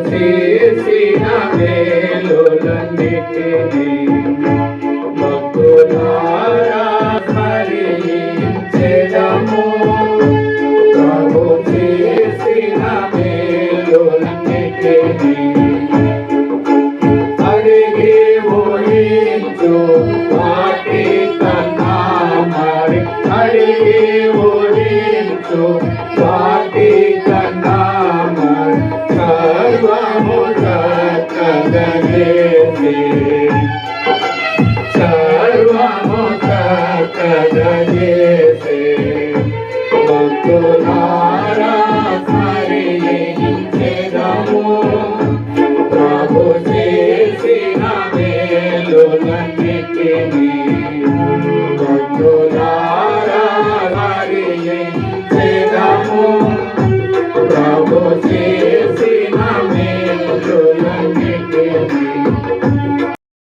చేసిన మేలులన్నిటినీ భక్తులారా స్మరించెదము. ప్రభు చేసిన మేలులన్నిటినీ అడిగి ఊహించు వాటి కన్నా మరి అడిగి ఊహించు